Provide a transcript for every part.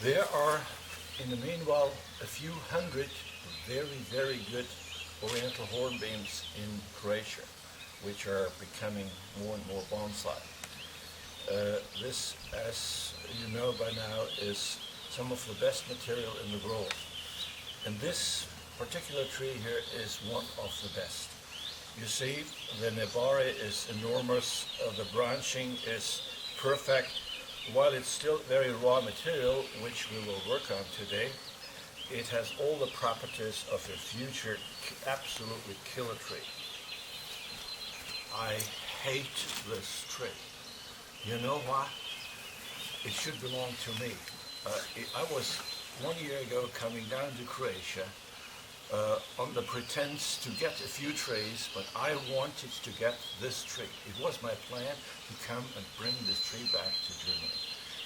There are, in the meanwhile, a few hundred very, very good oriental hornbeams in Croatia, which are becoming more and more bonsai. This, as you know by now, is some of the best material in the world. And this particular tree here is one of the best. You see, the nebari is enormous, the branching is perfect. While it's still very raw material, which we will work on today, it has all the properties of a future absolutely killer tree. I hate this tree. You know why? It should belong to me. I was 1 year ago coming down to Croatia on the pretense to get a few trees, but I wanted to get this tree. It was my plan to come and bring this tree back to Germany.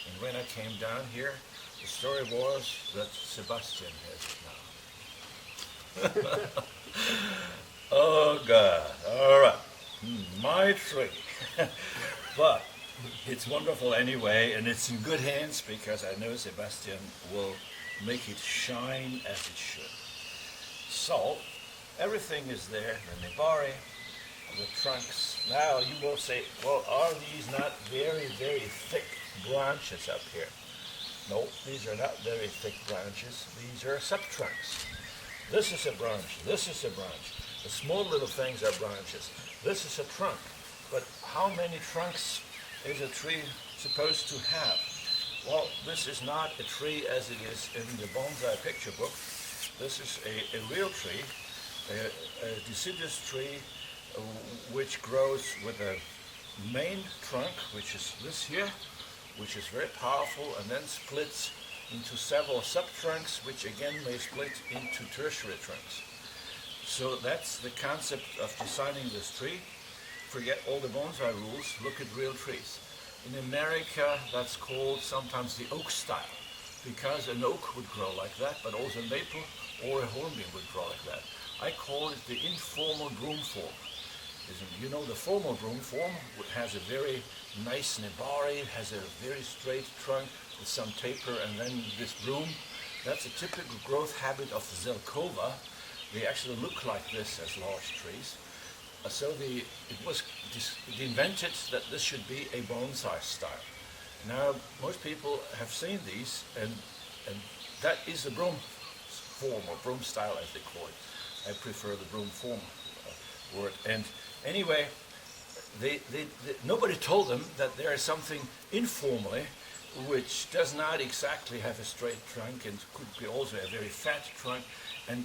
And when I came down here, the story was that Sebastian has it now. Oh God, all right, my tree. But it's wonderful anyway, and it's in good hands because I know Sebastian will make it shine as it should. So, everything is there, the nebari, the trunks. Now you will say, well, are these not very, very thick branches up here? No, these are not very thick branches. These are subtrunks. This is a branch, this is a branch. The small little things are branches. This is a trunk. But how many trunks is a tree supposed to have? Well, this is not a tree as it is in the bonsai picture book. This is a real tree, a deciduous tree which grows with a main trunk, which is this here, which is very powerful, and then splits into several sub-trunks, which again may split into tertiary trunks. So that's the concept of designing this tree. Forget all the bonsai rules, look at real trees. In America, that's called sometimes the oak style, because an oak would grow like that, but also a maple or a hornbeam would grow like that. I call it the informal broom form. You know, the formal broom form has a very nice nebari, has a very straight trunk with some taper, and then this broom. That's a typical growth habit of the Zelkova. They actually look like this as large trees. So it was invented that this should be a bonsai style. Now, most people have seen these, and that is the broom form, or broom style as they call it. I prefer the broom form word. And anyway, nobody told them that there is something informally which does not exactly have a straight trunk and could be also a very fat trunk and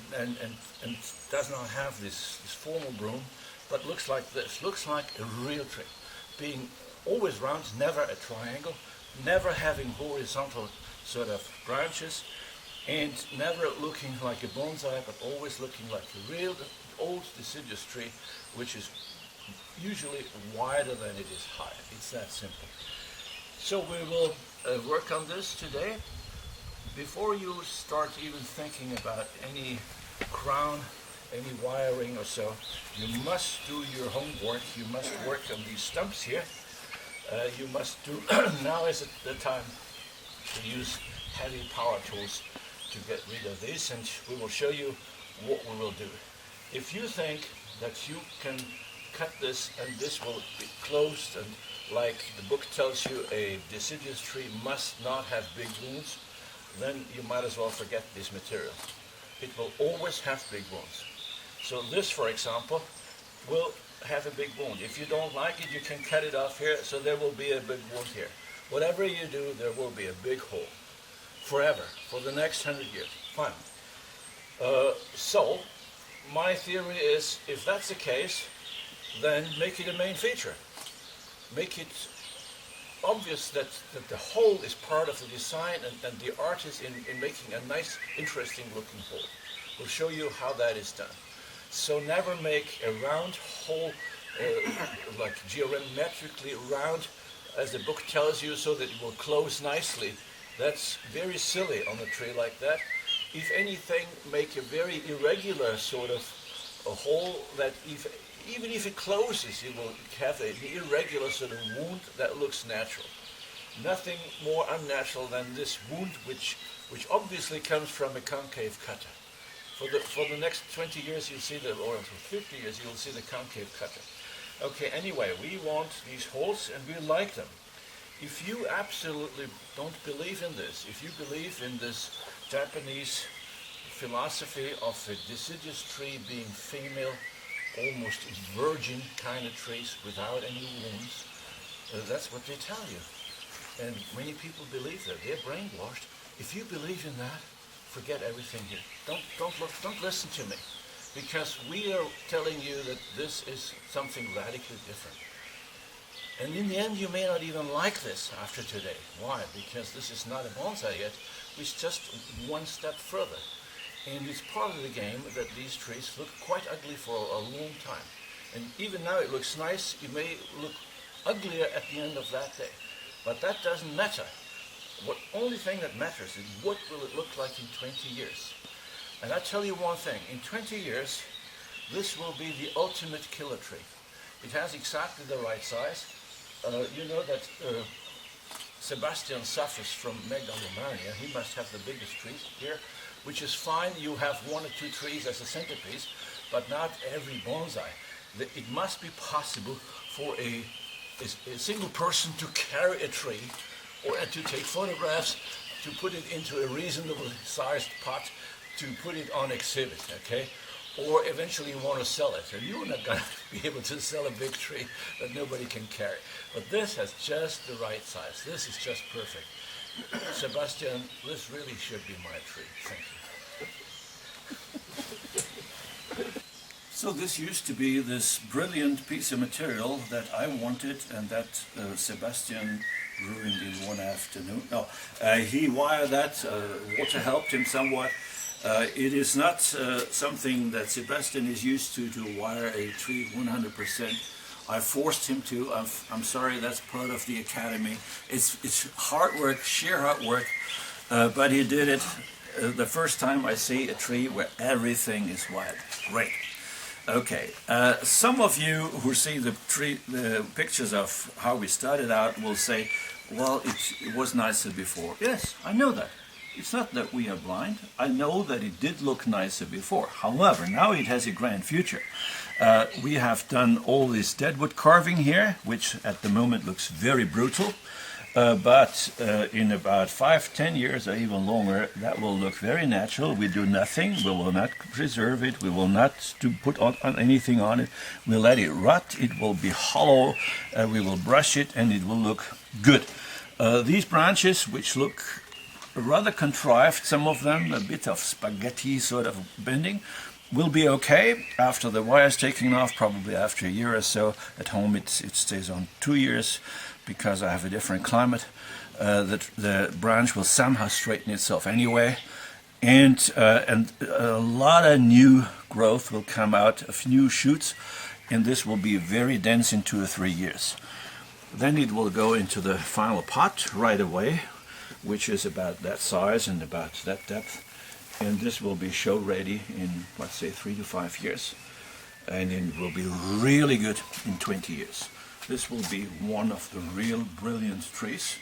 does not have this formal broom, but looks like this, looks like a real tree, being always round, never a triangle, never having horizontal sort of branches, and never looking like a bonsai, but always looking like a real old deciduous tree, which is usually wider than it is high. It's that simple. So we will work on this today. Before you start even thinking about any crown, any wiring or so, you must do your homework. You must work on these stumps here. You must do, now is the time to use heavy power tools to get rid of this, and we will show you what we will do. If you think that you can cut this and this will be closed, and like the book tells you, a deciduous tree must not have big wounds, then you might as well forget this material. It will always have big wounds. So this, for example, will have a big wound. If you don't like it, you can cut it off here, so there will be a big wound here. Whatever you do, there will be a big hole. Forever, for the next 100 years. Fine. So, my theory is, if that's the case, then make it a main feature. Make it obvious that the hole is part of the design, and the art is in making a nice, interesting looking hole. We'll show you how that is done. So never make a round hole, like geometrically round, as the book tells you, so that it will close nicely. That's very silly on a tree like that. If anything, make a very irregular sort of a hole that even if it closes, you will have an irregular sort of wound that looks natural. nothing more unnatural than this wound, which obviously comes from a concave cutter. For the next 20 years you'll see or for 50 years you'll see the concave cutter. Okay, anyway, we want these holes and we like them. If you absolutely don't believe in this, if you believe in this Japanese philosophy of a deciduous tree being female, almost virgin kind of trees without any wounds, that's what they tell you. And many people believe that. They're brainwashed. If you believe in that, forget everything here. Don't listen to me, because we are telling you that this is something radically different. And in the end, you may not even like this after today. Why? Because this is not a bonsai yet. It's just one step further. And it's part of the game that these trees look quite ugly for a long time. And even now it looks nice. It may look uglier at the end of that day. But that doesn't matter. The only thing that matters is what will it look like in 20 years. And I tell you one thing. In 20 years, this will be the ultimate killer tree. It has exactly the right size. You know that Sebastian suffers from megalomania. He must have the biggest trees here, which is fine. You have 1 or 2 trees as a centerpiece, but not every bonsai. It must be possible for a single person to carry a tree or to take photographs, to put it into a reasonably sized pot, to put it on exhibit, okay? Or eventually you want to sell it. And you're not going to be able to sell a big tree that nobody can carry. But this has just the right size. This is just perfect. Sebastian, this really should be my tree. Thank you. So this used to be this brilliant piece of material that I wanted and that Sebastian ruined in one afternoon. No, he wired that. Water helped him somewhat. It is not something that Sebastian is used to wire a tree 100%. I forced him to. I'm sorry, that's part of the academy. It's hard work, sheer hard work, but he did it. The first time I see a tree where everything is wired. Great. Okay, some of you who see the pictures of how we started out will say, well, it was nicer before. Yes, I know that. It's not that we are blind. I know that it did look nicer before. However, now it has a grand future. We have done all this deadwood carving here, which at the moment looks very brutal. But in about 5-10 years or even longer, that will look very natural. We do nothing. We will not preserve it. We will not put on anything on it. We'll let it rot. It will be hollow. We will brush it and it will look good. These branches, which look rather contrived, some of them, a bit of spaghetti sort of bending, will be okay after the wire's taken off, probably after a year or so. At home it stays on 2 years because I have a different climate. The branch will somehow straighten itself anyway, and a lot of new growth will come out of new shoots, and this will be very dense in 2 or 3 years. Then it will go into the final pot right away, which is about that size and about that depth, and this will be show ready in, let's say, 3 to 5 years, and it will be really good in 20 years. This will be one of the real brilliant trees.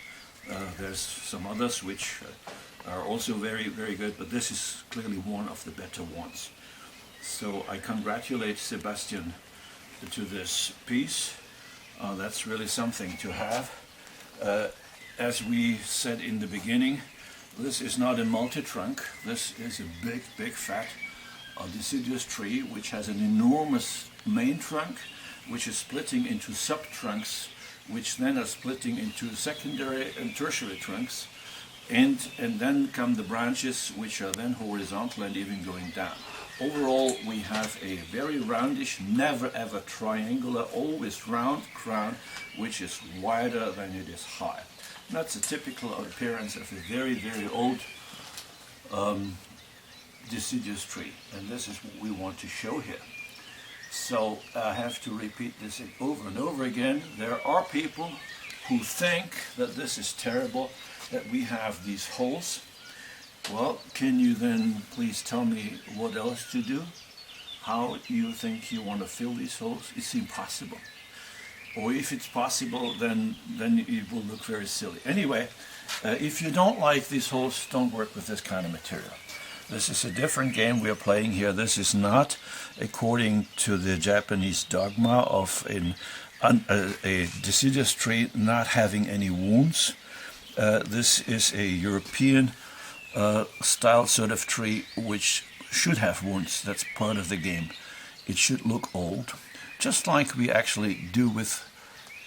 There's some others which are also very, very good, but this is clearly one of the better ones. So I congratulate Sebastian to this piece. That's really something to have. As we said in the beginning, this is not a multi-trunk. This is a big, big, fat deciduous tree which has an enormous main trunk, which is splitting into sub-trunks, which then are splitting into secondary and tertiary trunks, and then come the branches, which are then horizontal and even going down. Overall, we have a very roundish, never ever triangular, always round crown, which is wider than it is high. And that's a typical appearance of a very, very old deciduous tree, and this is what we want to show here. So I have to repeat this over and over again. There are people who think that this is terrible, that we have these holes. Well, can you then please tell me what else to do? How you think you want to fill these holes? It's impossible. or if it's possible, then it will look very silly. Anyway, if you don't like these holes, don't work with this kind of material. This is a different game we are playing here. This is not according to the Japanese dogma of a deciduous tree not having any wounds. This is a European style sort of tree which should have wounds. That's part of the game. It should look old, just like we actually do with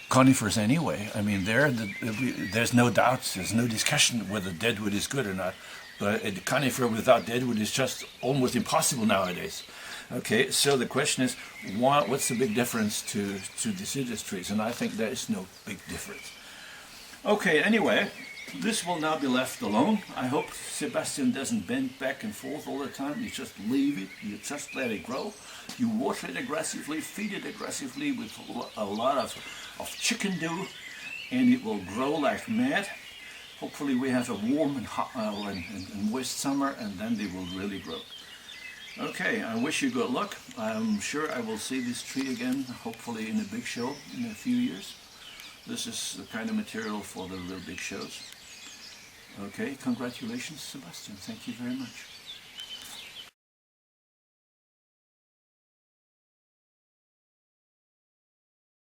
conifers anyway. I mean, there's no doubt, there's no discussion whether deadwood is good or not. But a conifer without deadwood is just almost impossible nowadays. Okay, so the question is, what's the big difference to deciduous trees? And I think there is no big difference. Okay, anyway, this will now be left alone. I hope Sebastian doesn't bend back and forth all the time. You just leave it, you just let it grow. You water it aggressively, feed it aggressively with a lot of chicken dew, and it will grow like mad. Hopefully we have a warm and hot and moist summer, and then they will really grow. Okay, I wish you good luck. I'm sure I will see this tree again, hopefully in a big show in a few years. This is the kind of material for the real big shows. Okay, congratulations, Sebastian. Thank you very much.